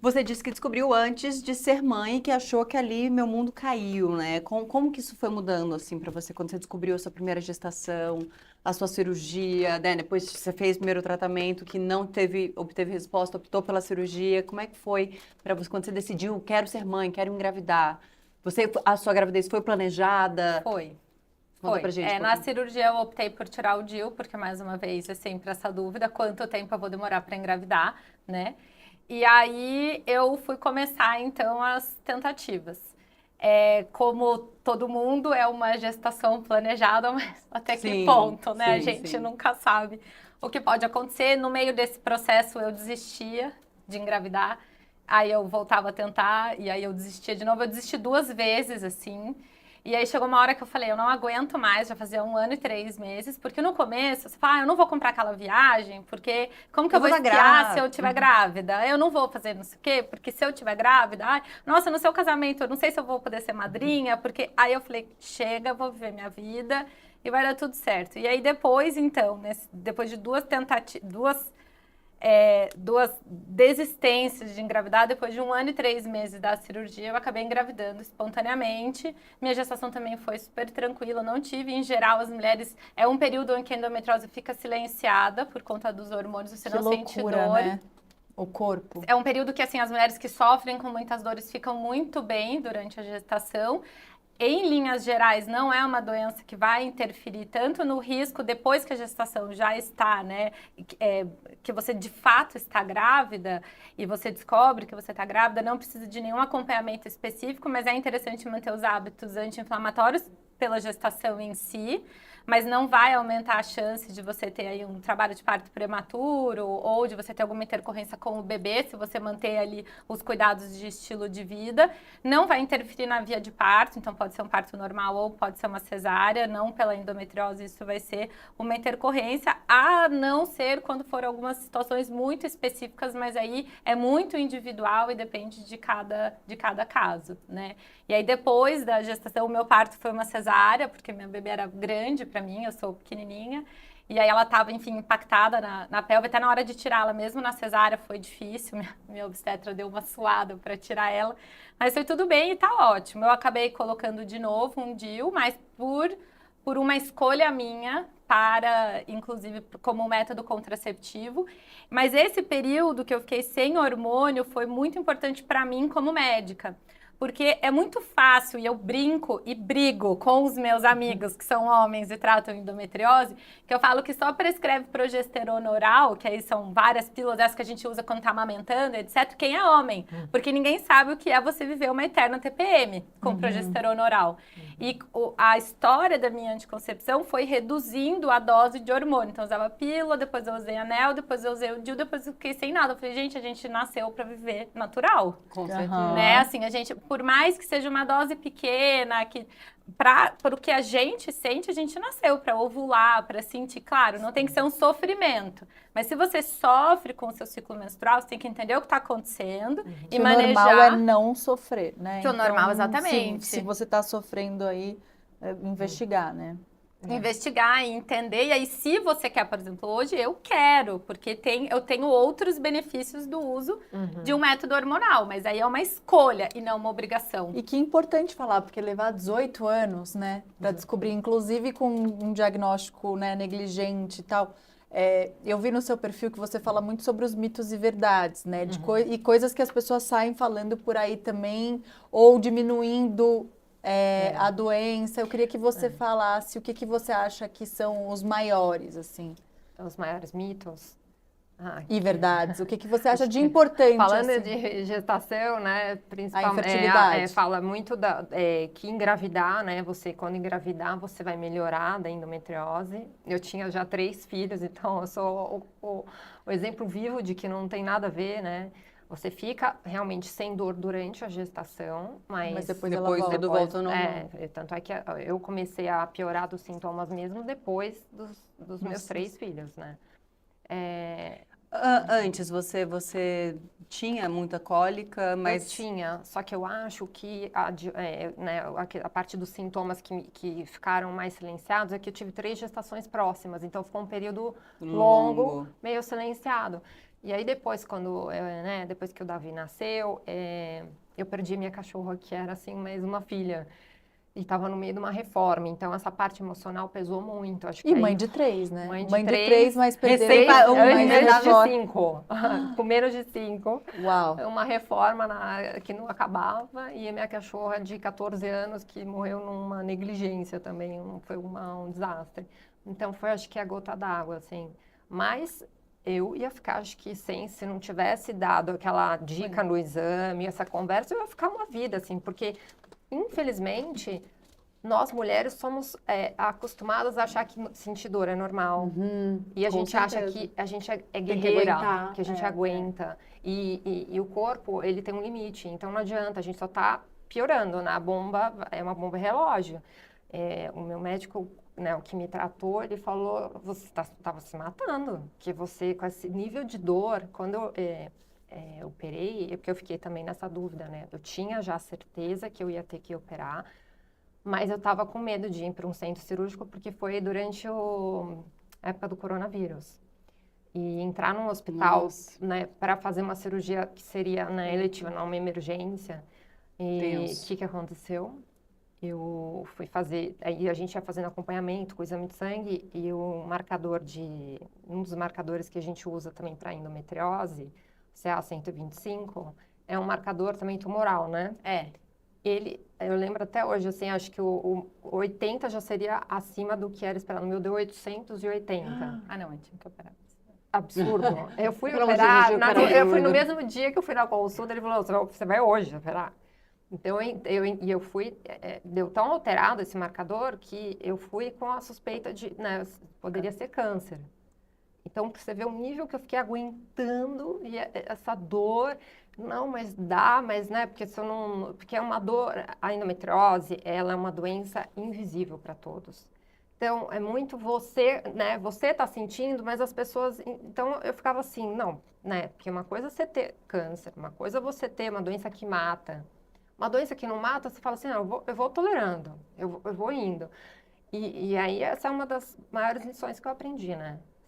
Você disse que descobriu antes de ser mãe e que achou que ali meu mundo caiu, né? Como que isso foi mudando, assim, pra você, quando você descobriu a sua primeira gestação, a sua cirurgia, né? Depois que você fez o primeiro tratamento, que não obteve resposta, optou pela cirurgia. Como é que foi pra você, quando você decidiu, quero ser mãe, quero engravidar? A sua gravidez foi planejada? Foi. Conta pra Foi. gente um Na pouquinho. cirurgia eu optei por tirar o DIU, porque mais uma vez é sempre essa dúvida, quanto tempo eu vou demorar para engravidar, né? E aí eu fui começar então as tentativas. Como todo mundo, é uma gestação planejada, mas até que Sim, ponto, né? A sim, gente sim. nunca sabe o que pode acontecer. No meio desse processo eu desistia de engravidar, aí eu voltava a tentar, e aí eu desistia de novo. Eu desisti 2 vezes, assim. E aí chegou uma hora que eu falei, eu não aguento mais, já fazia 1 ano e 3 meses, porque no começo você fala, eu não vou comprar aquela viagem, porque como que Eu eu vou vou dar esquiar se eu grávida. estiver grávida? Eu não vou fazer não sei o quê, porque se eu estiver grávida, ai, nossa, no seu casamento, eu não sei se eu vou poder ser madrinha, porque aí eu falei, chega, vou viver minha vida e vai dar tudo certo. E aí depois, então, depois de duas desistências de engravidar, depois de 1 ano e 3 meses da cirurgia, eu acabei engravidando espontaneamente. Minha gestação também foi super tranquila, não tive. Em geral, as mulheres, é um período em que a endometriose fica silenciada por conta dos hormônios, você Que não sente loucura, dor. né? O corpo. É um período que, assim, as mulheres que sofrem com muitas dores ficam muito bem durante a gestação. Em linhas gerais, não é uma doença que vai interferir tanto no risco depois que a gestação já está, né? Que você de fato está grávida e você descobre que você está grávida, não precisa de nenhum acompanhamento específico, mas é interessante manter os hábitos anti-inflamatórios pela gestação em si, mas não vai aumentar a chance de você ter aí um trabalho de parto prematuro ou de você ter alguma intercorrência com o bebê, se você manter ali os cuidados de estilo de vida. Não vai interferir na via de parto, então pode ser um parto normal ou pode ser uma cesárea, não pela endometriose, isso vai ser uma intercorrência, a não ser quando for algumas situações muito específicas, mas aí é muito individual e depende de cada caso, né? E aí depois da gestação, o meu parto foi uma cesárea, porque minha bebê era grande para mim, eu sou pequenininha, e aí ela estava, enfim, impactada na pelve, até na hora de tirá-la, mesmo na cesárea foi difícil, minha obstetra deu uma suada para tirar ela, mas foi tudo bem e tá ótimo. Eu acabei colocando de novo um DIU, mas por uma escolha minha, para, inclusive, como método contraceptivo. Mas esse período que eu fiquei sem hormônio foi muito importante para mim como médica. Porque é muito fácil, e eu brinco e brigo com os meus amigos que são homens e tratam endometriose, que eu falo que só prescreve progesterona oral, que aí são várias pílulas, essas que a gente usa quando tá amamentando, etc., quem é homem. Porque ninguém sabe o que é você viver uma eterna TPM com progesterona oral. E a história da minha anticoncepção foi reduzindo a dose de hormônio. Então, eu usava pílula, depois eu usei anel, depois eu usei o DIU, depois eu fiquei sem nada. Eu falei, gente, a gente nasceu para viver natural. Com Aham. certeza. Né? Assim, a gente, por mais que seja uma dose pequena, que para o que a gente sente, a gente nasceu para ovular, para sentir. Claro, não tem que ser um sofrimento. Mas se você sofre com o seu ciclo menstrual, você tem que entender o que está acontecendo e Que o manejar. normal é não sofrer, né? Que o normal, Então, exatamente. se você tá sofrendo aí, investigar, né? Investigar e entender. E aí, se você quer, por exemplo, hoje eu quero, porque eu tenho outros benefícios do uso de um método hormonal, mas aí é uma escolha e não uma obrigação. E que importante falar, porque levar 18 anos, né, para descobrir, inclusive com um diagnóstico, né, negligente e tal. Eu vi no seu perfil que você fala muito sobre os mitos e verdades, né, e coisas que as pessoas saem falando por aí também, ou diminuindo a doença. Eu queria que você falasse o que você acha que são os maiores, assim, Os maiores mitos. e verdades. O que você acha de importante, Falando assim, de gestação, né, principalmente, infertilidade. fala muito que engravidar, né, você quando engravidar, você vai melhorar da endometriose. Eu tinha já 3 filhos, então eu sou o exemplo vivo de que não tem nada a ver, né. Você fica realmente sem dor durante a gestação, Mas depois ela Depois volta. tudo volta ao normal. Tanto é que eu comecei a piorar dos sintomas mesmo depois dos meus 3 filhos, né. Antes, você tinha muita cólica, mas... Eu tinha, só que eu acho que a parte dos sintomas que ficaram mais silenciados é que eu tive 3 gestações próximas, então ficou um período longo, meio silenciado. E aí depois, depois que o Davi nasceu, eu perdi minha cachorra, que era assim, mais uma filha. E estava no meio de uma reforma, então essa parte emocional pesou muito. Acho que E aí, mãe de 3, né? Mãe de Mãe de três, 3, mas perdeu recém- mais menos de reforma. 5, com menos de 5. Uau. Uma reforma que não acabava e a minha cachorra de 14 anos que morreu numa negligência também, foi um desastre. Então foi, acho que a gota d'água, assim. Mas eu ia ficar, acho que se não tivesse dado aquela dica no exame, essa conversa, eu ia ficar uma vida, assim, porque infelizmente nós mulheres somos acostumadas a achar que sentir dor é normal. E a com gente acha certeza. que a gente é que guerreira, aguentar, que a gente aguenta. E o corpo, ele tem um limite, então não adianta, a gente só tá piorando, né? A bomba é uma bomba relógio. O meu médico, né, o que me tratou, ele falou, você estava se matando, que você, com esse nível de dor, quando eu operei, porque eu fiquei também nessa dúvida, né? Eu tinha já certeza que eu ia ter que operar, mas eu estava com medo de ir para um centro cirúrgico porque foi durante a época do coronavírus. E entrar num hospital, Nossa. né, para fazer uma cirurgia que seria, né, eletiva, não uma emergência. E Deus. o que aconteceu? Eu fui fazer, aí a gente ia fazendo acompanhamento com o exame de sangue e um dos marcadores que a gente usa também para endometriose, CA-125, é um marcador também tumoral, né? Eu lembro até hoje, assim, acho que o 80 já seria acima do que era esperado. O meu deu 880. Ah, não, eu tinha que operar. Absurdo. Eu fui Pelo amor de operar, Deus, operar eu fui no doido. mesmo dia que eu fui na consulta, ele falou, você vai hoje operar. Então, eu fui, deu tão alterado esse marcador que eu fui com a suspeita de, né, poderia ser câncer. Então, você vê o nível que eu fiquei aguentando e essa dor, não, mas dá, mas, né, porque se eu não, porque é uma dor, a endometriose, ela é uma doença invisível para todos. Então, é muito você, né, você tá sentindo, mas as pessoas, então eu ficava assim, não, né, porque uma coisa é você ter câncer, uma coisa é você ter uma doença que mata. Uma doença que não mata, você fala assim, não, eu vou tolerando, eu vou indo. E aí essa é uma das maiores lições que eu aprendi, né?